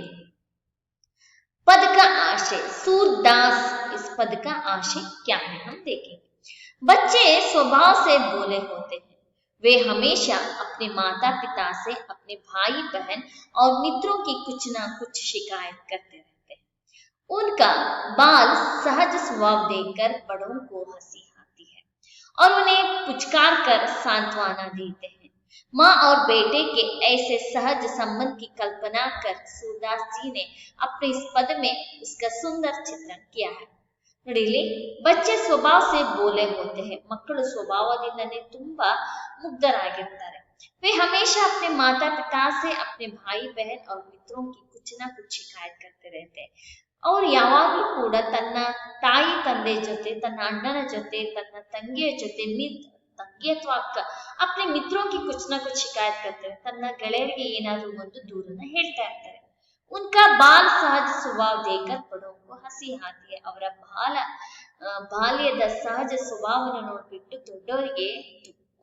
पद का आशय। सूरदास इस पद का आशय क्या है हम देखेंगे। बच्चे स्वभाव से भोले होते हैं। वे हमेशा अपने माता पिता से, अपने भाई बहन और मित्रों की कुछ ना कुछ शिकायत करते रहते हैं। उनका बाल सहज स्वभाव देखकर बड़ों को हंसी आती है और उन्हें पुचकार कर सांत्वना देते हैं। माँ और बेटे के ऐसे सहज संबंध की कल्पना कर सूरदास जी ने अपने इस पद में उसका सुंदर चित्रण किया है। ರಿಲಿ ಬಚ್ಚೆ ಸ್ವಭಾವ से बोले होते हैं। ಮಕ್ಕಳು ಸ್ವಭಾವದಿಂದನೇ ತುಂಬಾ मुग्धरागिर्तारे। वे हमेशा अपने माता पिता से, अपने भाई बहन और मित्रों की कुछ ना कुछ शिकायत करते रहते हैं। और ಯಾವಾಗಲೂ ಕೂಡ ತನ್ನ ತಾಯಿ ತಂದೆ ಜೊತೆ, ತನ್ನ ಅಣ್ಣನ ಜೊತೆ, ತನ್ನ ತಂಗಿಯ ಜೊತೆ, ತಂಗಿ ಅಥವಾ ಅಕ್ಕ, अपने मित्रों की कुछ ना कुछ शिकायत करते हैं। ತನ್ನ ಗೆಳೆಯರಿಗೆ ಏನಾದರೂ ಒಂದು ದೂರನ್ನ ಹೇಳ್ತಾ ಇರ್ತಾರೆ। उनका बाल सहज स्वभाव देखकर बड़ों को हंसी आती है। ಅವರ ಬಾಲ್ಯದ ಸಹಜ ಸ್ವಭಾವವನ್ನು ನೋಡ್ಬಿಟ್ಟು ದೊಡ್ಡವರಿಗೆ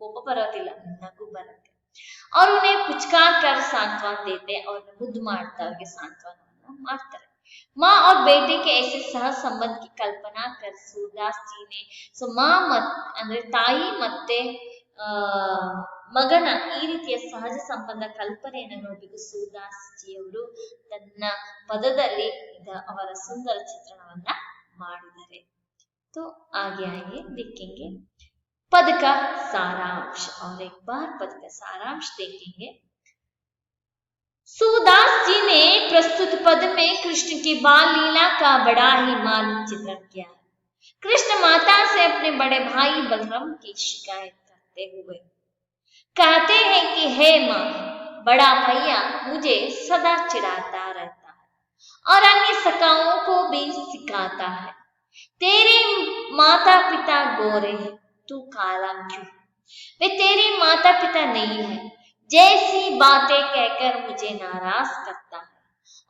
ಕೋಪ ಬರೋದಿಲ್ಲ, ನಗು ಬರುತ್ತೆ। और उन्हें पुचकार कर सांत्वना देते और मुद्द ಮಾಡ್ತಾ ಅವ್ರಿಗೆ सांत्वना ಮಾಡ್ತಾರೆ। माँ और बेटे के ऐसे सह संबंध की कल्पना कर सूरदास जी ने माँ ಅಂದ್ರೆ ತಾಯಿ ಮತ್ತೆ ಮಗನ ಈ ರೀತಿಯ ಸಹಜ ಸಂಬಂಧ ಕಲ್ಪನೆಯನ್ನು ನೋಡಬೇಕು सूरदास जी ಅವರು ತನ್ನ ಪದದಲ್ಲಿ ಅವರ ಸುಂದರ ಚಿತ್ರಣವನ್ನ ಮಾಡಿದ್ದಾರೆ। तो आगे आगे देखेंगे पद का सारांश। और एक बार पद का सारांश देखेंगे। सूरदास जी ने प्रस्तुत पद में कृष्ण की बाल लीला का बड़ा ही मार्मिक चित्रण किया है। कृष्ण माता से अपने बड़े भाई बलराम की शिकायत करते हुए कहते हैं कि हे माँ, बड़ा भैया मुझे सदा चिढ़ाता रहता है और अन्य सखाओं को भी सिखाता है। तेरे माता पिता गोरे हैं, तू काला क्यों? वे तेरे माता पिता नहीं है, जैसी बातें कहकर मुझे नाराज करता है।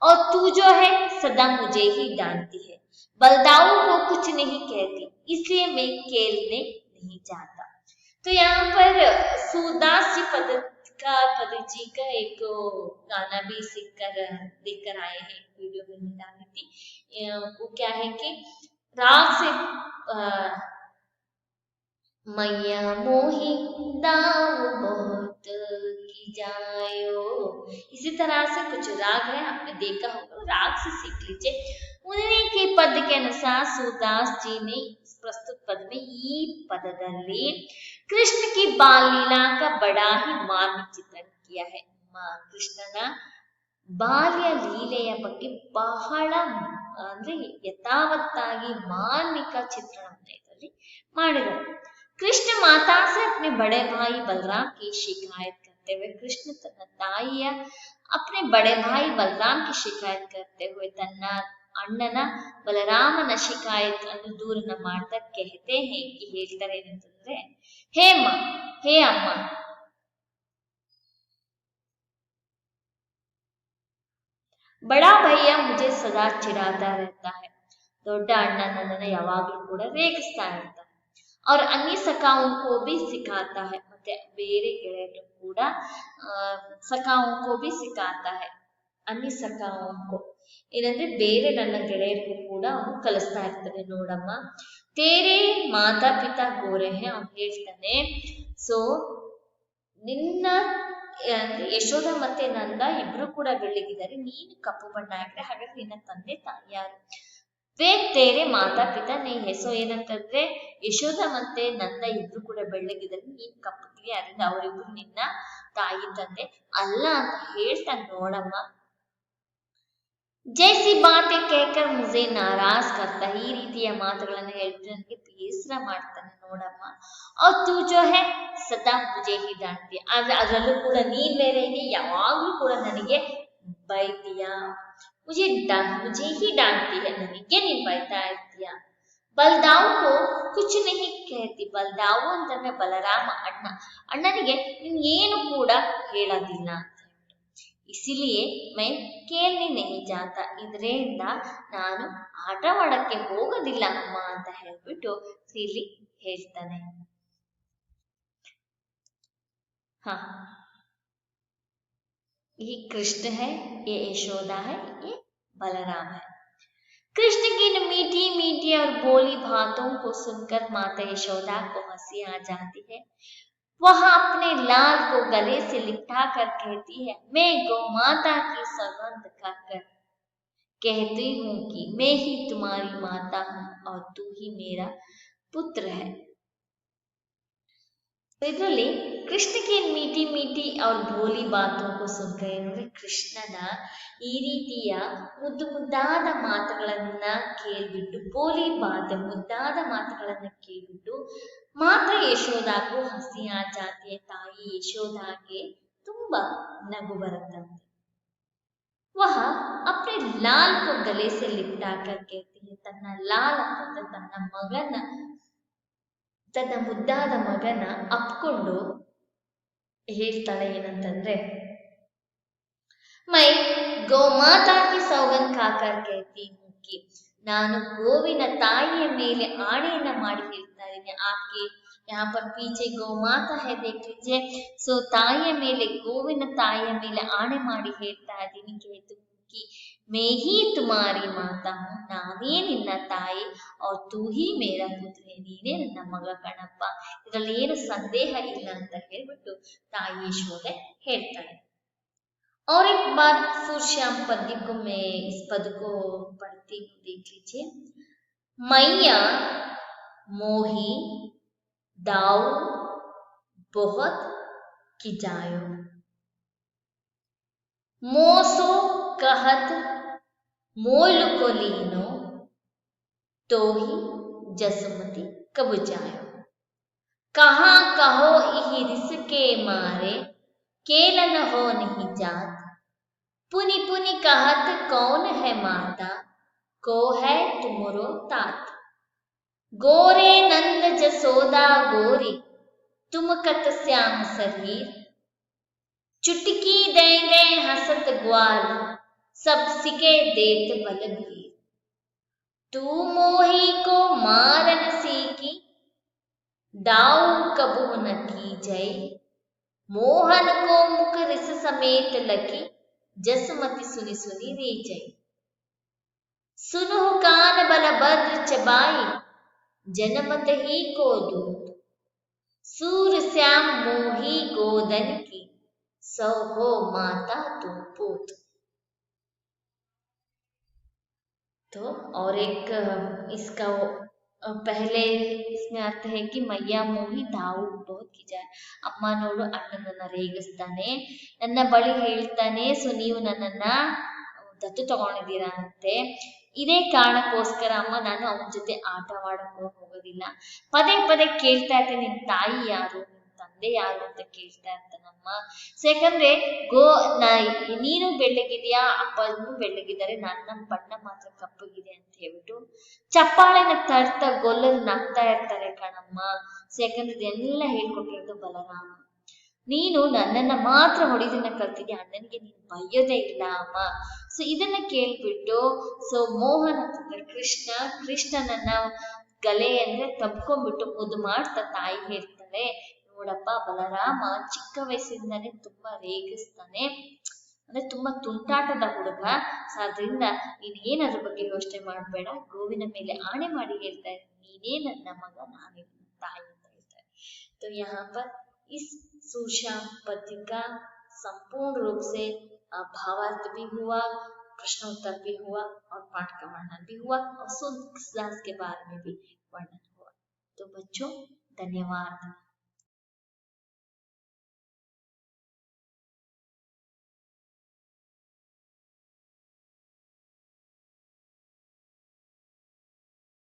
और तू जो है सदा मुझे ही डांटती है। बलदाऊ को कुछ नहीं कहती, इसलिए मैं खेलने नहीं जाता। तो यहाँ पर सूरदास जी पद जी का एक गाना भी सीख कर लेकर आए हैं, वीडियो में डाली थी। वो क्या है कि राग से मैया मोही दाऊ बहुत की जायो, इसी तरह से कुछ राग है, आपने देखा होगा, राग से सीख लीजिए। उन्हीं के पद के अनुसार सूरदास जी ने प्रस्तुत पद में ಈ ಪದದಲ್ಲಿ कृष्ण की बाल लीला का बड़ा ही मार्मिक चित्रण किया है। कृष्णನ ಬಾಲ್ಯ ಲೀಲೆಯ ಬಗ್ಗೆ ಬಹಳ ಅಂದ್ರೆ ಯಥಾವತ್ತಾಗಿ ಮಾರ್ಮಿಕ ಚಿತ್ರಣವನ್ನು ಇದರಲ್ಲಿ ಮಾಡಿದರು. कृष्ण माता से अपने बड़े भाई बलराम की शिकायत करते हुए कृष्ण तನ್ನ ತಾಯಿಯ अपने बड़े भाई बलराम की शिकायत करते हुए ತನ್ನ ಅಣ್ಣನ ಬಲರಾಮನ ಶಿಕಾಯತ್ ಅನ್ನು ದೂರನ ಮಾಡ್ತಾ कहते हैं कि ಹೇಳ್ತಾರೆ ಏನಂತಂದ್ರೆ, ಹೇ ಅಮ್ಮ, बड़ा भैया मुझे सदा चिढ़ाता रहता है. ದೊಡ್ಡ ಅಣ್ಣ ನನ್ನನ್ನು ಯಾವಾಗಲೂ ಕೂಡ ರೇಗಿಸ್ತಾ ಇರ್ತಾನೆ. और अन्य सखाओं को भी सिखाता है. ಮತ್ತೆ ಬೇರೆ ಗೆಳೆಯರು ಕೂಡ ಸಖಾओं को भी सिखाता है. अन्य सखाओं को ಏನಂದ್ರೆ ಬೇರೆ ನನ್ನ ಗೆಳೆಯರಿಗೂ ಕೂಡ ಅವನು ಕಲಿಸ್ತಾ ಇರ್ತಾನೆ. ನೋಡಮ್ಮ, ತೇರೆ ಮಾತಾ ಪಿತಾ ಗೋರೆ ಹೇ, ಅವನು ಹೇಳ್ತಾನೆ, ಸೊ ನಿನ್ನ ಅಂದ್ರೆ ಯಶೋಧ ಮತ್ತೆ ನಂದ ಇಬ್ರು ಕೂಡ ಬೆಳ್ಳಗಿದ್ದಾರೆ, ನೀನು ಕಪ್ಪು ಬಣ್ಣ ಹಾಕಿದ್ರೆ ಹಾಗಾದ್ರೆ ನಿನ್ನ ತಂದೆ ತಾಯಿ ಯಾರು? ವೇ ತೇರೆ ಮಾತಾ ಪಿತಾ ನೀ ಹೆಸೋ, ಏನಂತಂದ್ರೆ ಯಶೋಧ ಮತ್ತೆ ನಂದ ಇಬ್ರು ಕೂಡ ಬೆಳ್ಳಗಿದ್ದಾರೆ, ನೀನ್ ಕಪ್ಪಗಿರಿ, ಅದರಿಂದ ಅವರಿಬ್ರು ನಿನ್ನ ತಾಯಿ ತಂದೆ ಅಲ್ಲ ಅಂತ ಹೇಳ್ತಾನೆ. ನೋಡಮ್ಮ, ಜೈಸಿ ಬಾತೆ ಕೇಕರ್ ಮುಜೆ ನಾರಾಜ್ ಕರ್ತಾ, ಈ ರೀತಿಯ ಮಾತುಗಳನ್ನು ಹೇಳಿದ್ರೆ ನನಗೆ ಬೇಸರ ಮಾಡ್ತಾನೆ. ನೋಡಮ್ಮ, ಅವ್ರು ತೂ ಜೋ ಹೇ ಸದಾ ಮುಜೆ ಹಿ ಡಾಂಟ್ತೀಯ, ಆದ್ರೆ ಅದರಲ್ಲೂ ಕೂಡ ನೀನ್ ಬೇರೆ ಇದೆ, ಯಾವಾಗ್ಲೂ ಕೂಡ ನನಗೆ ಬೈತೀಯ. मुझे ही डांटती है, ನನಗೆ ನೀನ್ ಬೈತಾ ಇರ್ತೀಯ. ಬಲ್ದಾವ್ ಕೋ ಕುछ नहीं कहती, ಬಲ್ದಾವು ಅಂತಂದ್ರೆ ಬಲರಾಮ ಅಣ್ಣನಿಗೆ ನೀನ್ ಏನು ಕೂಡ ಹೇಳೋದಿಲ್ಲ ಅಂತ ಹೇಳ್ಬಿಟ್ಟು. ಇಸಿಲಿಯೇ ಮೈ ಕೇಳ್ನೆ नहीं जाता, ಇದರಿಂದ ನಾನು ಆಟವಾಡಕ್ಕೆ ಹೋಗೋದಿಲ್ಲ ಅಮ್ಮ ಅಂತ ಹೇಳ್ಬಿಟ್ಟು ಇಲ್ಲಿ ಹೇಳ್ತಾನೆ. ಹಾ, ये कृष्ण है, ये यशोदा है, ये बलराम है. कृष्ण की इन मीठी मीठी और बोली बातों को सुनकर माता यशोदा को हंसी आ जाती है. वह अपने लाल को गले से लिपटा कर कहती है, मैं गौ माता की सौगंध खाकर कहती हूँ कि मैं ही तुम्हारी माता हूँ और तू ही मेरा पुत्र है. ಇದರಲ್ಲಿ ಕೃಷ್ಣಕ್ಕೆ ಮೀಟಿ ಮೀಟಿ ಅವ್ರ ಭೋಲಿ ಬಾತೋಕು ಸುನ್ಕರ್, ಏನಂದ್ರೆ ಕೃಷ್ಣನ ಈ ರೀತಿಯ ಮುದ್ದು ಮುದ್ದಾದ ಮಾತುಗಳನ್ನ ಕೇಳ್ಬಿಟ್ಟು, ಬೋಲಿ ಬಾತೆ ಮುದ್ದಾದ ಮಾತುಗಳನ್ನ ಕೇಳ್ಬಿಟ್ಟು ಮಾತ್ರ ಯಶೋದಾಗೂ ಹಸಿ ಆ ಜಾತಿಯ ತಾಯಿ ಯಶೋದಾಗೆ ತುಂಬಾ ನಗು ಬರುತ್ತಂತೆ. ವಹ ಅಪ್ನೆ ಲಾಲ್ ಕೋ ಗಲೆ ಸೆ ಲಿಪ್ಟಾ ಕರ್ ಕೇಳ್ತಿ, ತನ್ನ ಲಾಲ್ ಅಂತಂದ್ರೆ ತನ್ನ ಮುದ್ದಾದ ಮಗನ ಅಪ್ಕೊಂಡು ಹೇಳ್ತಾಳೆ ಏನಂತಂದ್ರೆ, ಮೈ ಗೋಮಾತಾ ಕಿ ಸೌಗಂಧ ಖಾಕರ್ ಕೇಳ್ತಿ ಹೂಂ ಕಿ, ನಾನು ಗೋವಿನ ತಾಯಿಯ ಮೇಲೆ ಆಣೆಯನ್ನ ಮಾಡಿ ಹೇಳ್ತಾ ಇದ್ದೀನಿ. ಆಕೆ यहाँ पर पीछे ಗೋಮಾತಾ है देख लीजिए. ಸೊ ತಾಯಿಯ ಮೇಲೆ, ಗೋವಿನ ತಾಯಿಯ ಮೇಲೆ ಆಣೆ ಮಾಡಿ ಹೇಳ್ತಾ ಇದ್ದೀನಿ, ಕೇಳ್ತು कि मैं ही तुम्हारी माता हूँ, ನಾನೇ ನಿನ್ನ ತಾಯಿ, और तू ही मेरा पुत्र है, ನೀನೇ ನನ್ನ ಮಗ ಕಣಪ್ಪ, ಇದರಲ್ಲಿ ಏನು ಸಂದೇಹ ಇಲ್ಲ ಅಂತ ಹೇಳ್ಬಿಟ್ಟು ತಾಯಿ ಯಶೋದೆ ಹೇಳ್ತಾಳೆ. और एक बार सूर्यश्याम पद्य को मैं इस पद को पढ़ती हूँ, देख लीजिए. मैया मोही दाऊ बहुत किजायो, मोसो कहत मोल को लीनो, तो ही जसमती कब जायो. कहाँ कहो इही रिस के मारे, केलन हो नहीं जात. पुनि पुनि कहत कौन है माता, को है तुमरो तात. गोरे नंद जसोदा गोरी, तुम कत श्याम शरीर. चुटकी देंगे हसत ग्वाल, सब सिके देत बलबीर. तू मोही को मारन सीखी, दाऊ कबू न की जय. मोहन को मुख रिस समेत लकी, जसमति सुनि सुनि रे जय. सुनु कान बल भद्र चबाई, जनमत ही को दूत. सूर श्याम मोही गोदन की, सौ हो माता तू पूत. तो और एक इसका पहले इसमें अर्थ है कि मैया मोहि ದಾವು बहुत की जाए ಅಮ್ಮ ನೋಡು ಅಣ್ಣನನ್ನ ರೇಗಿಸ್ತಾನೆ ನನ್ನ ಬಳಿ ಹೇಳ್ತಾನೆ ಸೊ ನೀವು ನನ್ನನ್ನ ದತ್ತು ತಗೊಂಡಿದ್ದೀರಾ ಅಂತೆ ಇದೇ ಕಾರಣಕ್ಕೋಸ್ಕರ ಅಮ್ಮ ನಾನು ಅವನ ಜೊತೆ ಆಟವಾಡಕ್ಕೂ ಹೋಗೋದಿಲ್ಲ ಪದೇ ಪದೇ ಕೇಳ್ತಾ ಇರ್ತೀನಿ ನಿನ್ ತಾಯಿ ಯಾರು ನಿನ್ ತಂದೆ ಯಾರು ಅಂತ ಕೇಳ್ತಾ ಇರ್ತಾನಮ್ಮ ಸೊ ಯಾಕಂದ್ರೆ ನೀನು ಬೆಳ್ಳಗಿದ್ಯಾ ಅಪ್ಪನೂ ಬೆಳ್ಳಗಿದ್ದಾರೆ ನನ್ನ ಬಣ್ಣ ಮಾತ್ರ ಕಪ್ಪಗಿದೆ ಅಂತ ಹೇಳ್ಬಿಟ್ಟು ಚಪ್ಪಾಳೆನ ತಡ್ತಾ ಗೊಲ್ಲರು ನಗ್ತಾ ಇರ್ತಾರೆ ಕಣಮ್ಮ ಸೊ ಯಾಕಂದ್ರೆ ಇದೆಲ್ಲ ಹೇಳ್ಕೊಟ್ಟಿರೋದು ಬಲರಾಮ ನೀನು ನನ್ನನ್ನ ಮಾತ್ರ ಹೊಡಿದನ್ನ ಕಲ್ತಿದ್ಯಾ ಅಣ್ಣನಿಗೆ ನೀನು ಬೈಯೋದೇ ಇಲ್ಲ ಅಮ್ಮ ಸೊ ಇದನ್ನ ಕೇಳ್ಬಿಟ್ಟು ಸೊ ಮೋಹನ್ ಅಂತಂದ್ರೆ ಕೃಷ್ಣನನ್ನ ಗಲೆ ಅಂದ್ರೆ ತಬ್ಕೊಂಡ್ಬಿಟ್ಟು ಮುದ್ದು ಮಾಡ್ತಾ ತಾಯಿ ಹೇಳ್ತಾಳೆ ನೋಡಪ್ಪ ಬಲರಾಮ ಚಿಕ್ಕ ವಯಸ್ಸಿಂದಾನೇ ತುಂಬಾ ರೇಗಿಸ್ತಾನೆ ಅಂದ್ರೆ ತುಂಬಾ ತುಂಟಾಟದ ಹುಡುಗ ಸೊ ಅದರಿಂದ ನೀನ್ ಏನಾದ್ರ ಬಗ್ಗೆ ಯೋಚನೆ ಮಾಡ್ಬೇಡ ಗೋವಿನ ಮೇಲೆ ಆಣೆ ಮಾಡಿ ಹೇಳ್ತಾ ಇದ್ದೀನಿ ನೀನೇ ನನ್ನ ಮಗ ನಾನೇ ನನ್ನ ತಾಯಿ ಅಂತ ಹೇಳ್ತಾರೆ तो यहाँ पर इस सुश्याम पद्य का संपूर्ण रूप से भावार्थ भी हुआ प्रश्नोत्तर भी हुआ और पाठ का वर्णन भी हुआ और सुंदर के बारे में भी वर्णन हुआ तो बच्चों धन्यवाद।